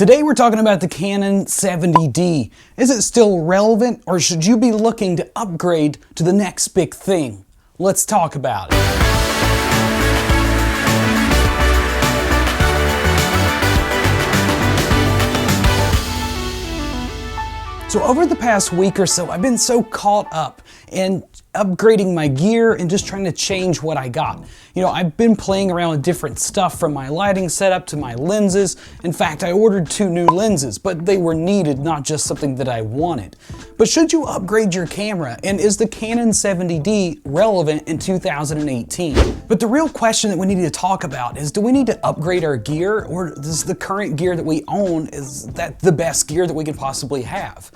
Today we're talking about the Canon 70D. Is it still relevant, or should you be looking to upgrade to the next big thing? Let's talk about it. So over the past week or so, I've been so caught up in upgrading my gear and just trying to change what I got. You know, I've been playing around with different stuff, from my lighting setup to my lenses. In fact, I ordered 2 new lenses, but they were needed, not just something that I wanted. But should you upgrade your camera, and is the Canon 70D relevant in 2018? But the real question that we need to talk about is, do we need to upgrade our gear, or is the current gear that we own, is that the best gear that we can possibly have?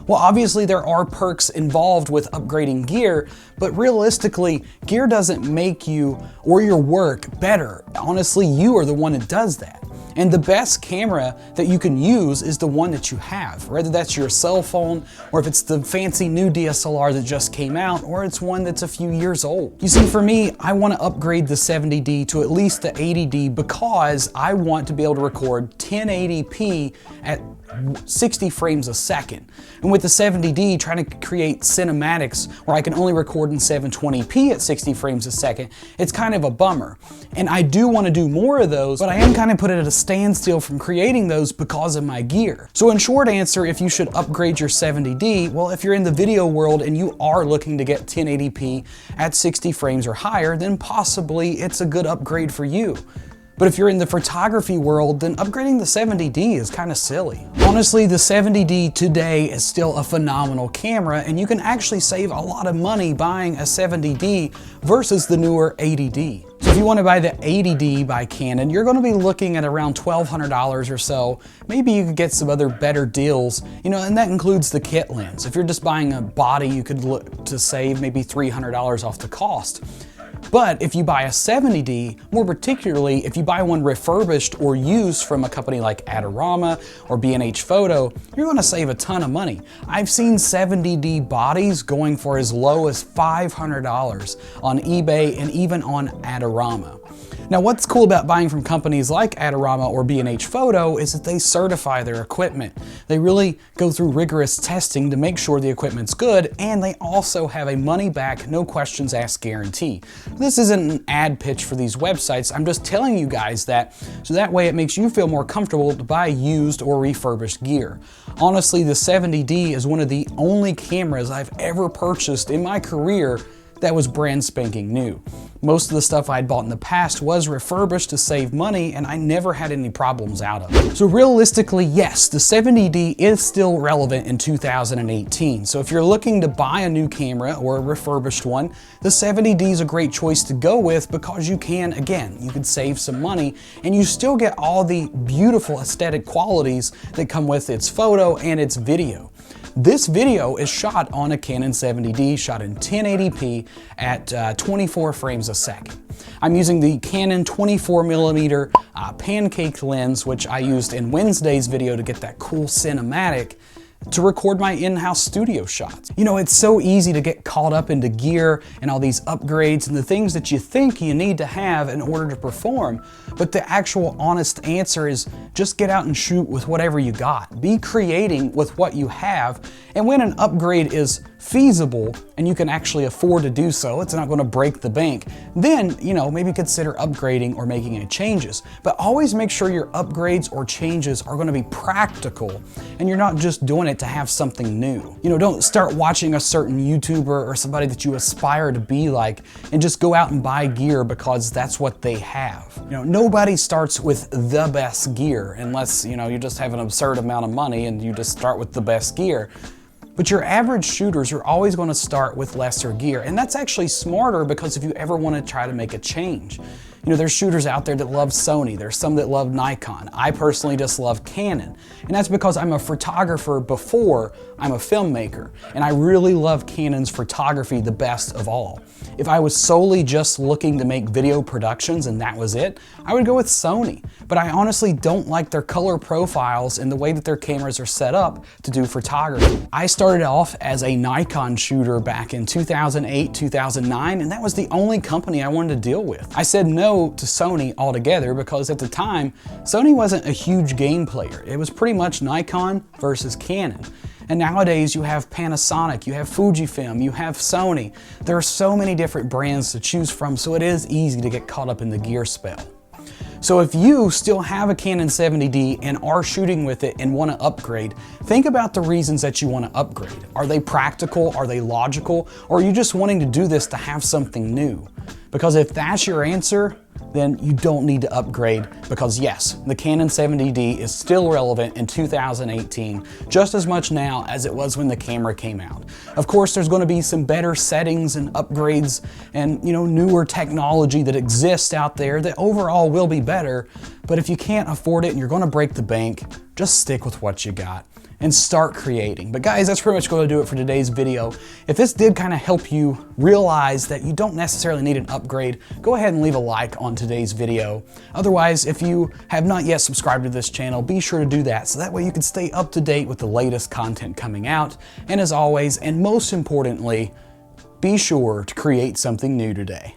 Well, obviously there are perks involved with upgrading gear, but realistically, gear doesn't make you or your work better. Honestly, you are the one that does that. And the best camera that you can use is the one that you have, whether that's your cell phone, or if it's the fancy new DSLR that just came out, or it's one that's a few years old. You see, for me, I want to upgrade the 70D to at least the 80D because I want to be able to record 1080p at 60 frames a second. And with the 70D, trying to create cinematics where I can only record in 720p at 60 frames a second, it's kind of a bummer. And I do want to do more of those, but I am kind of put at a standstill from creating those because of my gear. So in short answer, if you should upgrade your 70D, well, if you're in the video world and you are looking to get 1080p at 60 frames or higher, then possibly it's a good upgrade for you. But if you're in the photography world, then upgrading the 70D is kind of silly. Honestly, the 70D today is still a phenomenal camera, and you can actually save a lot of money buying a 70D versus the newer 80D. So if you want to buy the 80D by Canon, you're going to be looking at around $1,200 or so. Maybe you could get some other better deals, you know, and that includes the kit lens. If you're just buying a body, you could look to save maybe $300 off the cost. But if you buy a 70D, more particularly if you buy one refurbished or used from a company like Adorama or B&H Photo, you're going to save a ton of money. I've seen 70D bodies going for as low as $500 on eBay and even on Adorama. Now, what's cool about buying from companies like Adorama or B&H Photo is that they certify their equipment. They really go through rigorous testing to make sure the equipment's good, and they also have a money-back, no questions asked guarantee. This isn't an ad pitch for these websites. I'm just telling you guys that, so that way it makes you feel more comfortable to buy used or refurbished gear. Honestly, the 70D is one of the only cameras I've ever purchased in my career that was brand spanking new. Most of the stuff I'd bought in the past was refurbished to save money, and I never had any problems out of it. So realistically, yes, the 70D is still relevant in 2018. So if you're looking to buy a new camera or a refurbished one, the 70D is a great choice to go with because you can, again, you can save some money and you still get all the beautiful aesthetic qualities that come with its photo and its video. This video is shot on a Canon 70D, shot in 1080p at 24 frames a second. I'm using the Canon 24mm pancake lens, which I used in Wednesday's video to get that cool cinematic to record my in-house studio shots. You know, it's so easy to get caught up into gear and all these upgrades and the things that you think you need to have in order to perform, but the actual honest answer is just get out and shoot with whatever you got. Be creating with what you have, and when an upgrade is feasible and you can actually afford to do so, it's not going to break the bank, then, you know, maybe consider upgrading or making any changes. But always make sure your upgrades or changes are going to be practical and you're not just doing it to have something new. You know, don't start watching a certain YouTuber or somebody that you aspire to be like and just go out and buy gear because that's what they have. You know, nobody starts with the best gear unless, you know, you just have an absurd amount of money and you just start with the best gear. But your average shooters are always going to start with lesser gear, and that's actually smarter because if you ever want to try to make a change. You know, there's shooters out there that love Sony, there's some that love Nikon. I personally just love Canon, and that's because I'm a photographer before I'm a filmmaker, and I really love Canon's photography the best of all. If I was solely just looking to make video productions and that was it, I would go with Sony. But I honestly don't like their color profiles and the way that their cameras are set up to do photography. I started off as a Nikon shooter back in 2008, 2009, and that was the only company I wanted to deal with. I said no go to Sony altogether because at the time, Sony wasn't a huge game player. It was pretty much Nikon versus Canon. And nowadays you have Panasonic, you have Fujifilm, you have Sony. There are so many different brands to choose from, so it is easy to get caught up in the gear spell. So if you still have a Canon 70D and are shooting with it and want to upgrade, think about the reasons that you want to upgrade. Are they practical? Are they logical? Or are you just wanting to do this to have something new? Because if that's your answer, then you don't need to upgrade, because yes, the Canon 70D is still relevant in 2018, just as much now as it was when the camera came out. Of course, there's going to be some better settings and upgrades and newer technology that exists out there that overall will be better, but if you can't afford it and you're going to break the bank, just stick with what you got and start creating. But guys, that's pretty much going to do it for today's video. If this did kind of help you realize that you don't necessarily need an upgrade, go ahead and leave a like on today's video. Otherwise, if you have not yet subscribed to this channel, be sure to do that so that way you can stay up to date with the latest content coming out. And as always, and most importantly, be sure to create something new today.